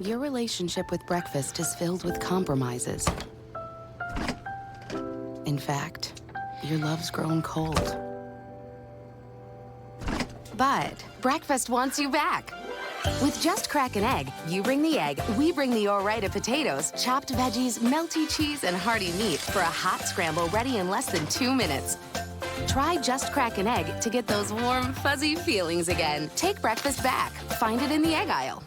Your relationship with breakfast is filled with compromises. In fact, your love's grown cold. But breakfast wants you back. With Just Crack an Egg, you bring the egg, we bring the Ore-Ida potatoes, chopped veggies, melty cheese, and hearty meat for a hot scramble ready in less than 2 minutes. Try Just Crack an Egg to get those warm, fuzzy feelings again. Take breakfast back. Find it in the egg aisle.